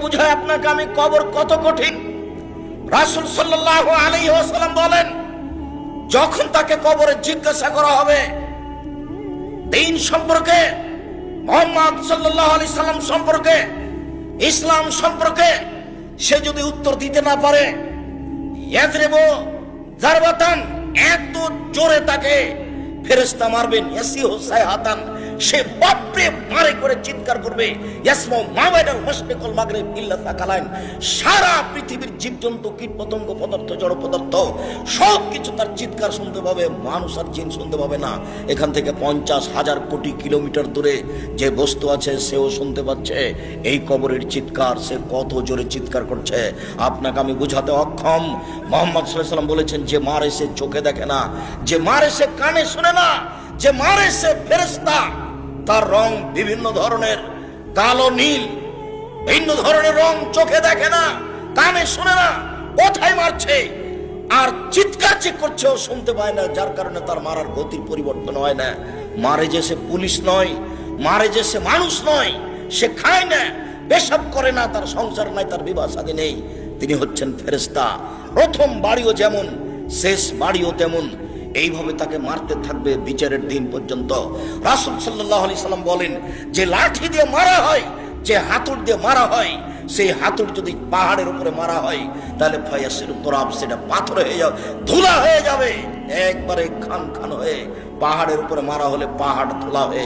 বুঝায় আপনাকে আমি কবর কত কঠিন। রাসূল সাল্লাল্লাহু আলাইহি ওয়াসাল্লাম বলেন, যখন তাকে কবরে জিজ্ঞাসা করা হবে দ্বীন সম্পর্কে, মুহাম্মদ সাল্লাল্লাহু আলাইহি সাল্লাম সম্পর্কে, ইসলাম সম্পর্কে, সে যদি উত্তর দিতে না পারে, ইয়াদরিবু জারবাতান, এত জোরে তাকে ফেরেশতা মারবেন, ইয়াসিহু সাইহাতান, সে বাপরে মারে করে চিৎকার করবে, ইয়াসমু মা বাইনাল মাশরিক ওয়াল মাগরিব ইল্লা সাকালাইন, সারা পৃথিবীর জীবজন্তু, কীটপতঙ্গ, পদার্থ, জড় পদার্থ সব কিছু তার চিৎকার শুনতে পাবে, মানুষ আর জিন শুনতে পাবে না। এখান থেকে 50,000 কোটি কিলোমিটার দূরে যে বস্তু আছে সেও শুনতে পাচ্ছে এই কবরের চিৎকার। সে কত জোরে চিৎকার করছে আপনাকে আমি বুঝাতে অক্ষম। মুহাম্মদ সাল্লাল্লাহু আলাইহি ওয়াসাল্লাম বলেছেন, যে মারে সে চোখে দেখে না, যে মারে সে কানে শুনে না, যে মারে সে ফেরেশতা, তার রং বিভিন্ন ধরনের, কালো নীল, ভিন্ন ধরনের রং, চোখে দেখে না, কানে শুনে না, কোথায় মারছে আর চিৎকার যে করছে ও শুনতে পায় না, যার কারণে তার মারার গতির পরিবর্তন হয় না। মারে যে সে পুলিশ নয়, মারে যে সে মানুষ নয়, সে খায় না, পেশাব করে না, তার সংসার নাই, তার বিবাহ শাদী নেই, তিনি হচ্ছেন ফেরেশতা। প্রথম বাড়িও যেমন, শেষ বাড়িও তেমন, এইভাবে তাকে মারতে থাকবে বিচারের দিন পর্যন্ত। রাসূল সাল্লাল্লাহু আলাইহি সাল্লাম বলেন, যে লাঠি দিয়ে মারা হয়, যে হাতুড় দিয়ে মারা হয়, সেই হাতুড় যদি পাহাড়ের উপরে মারা হয় তাহলে ফায়াসির তুরাব, সেটা পাথর হয়ে যাবে, ধুলা হয়ে যাবে, একবারে খান খান হয়ে। পাহাড়ের উপরে মারা হলে পাহাড় ধুলা হয়ে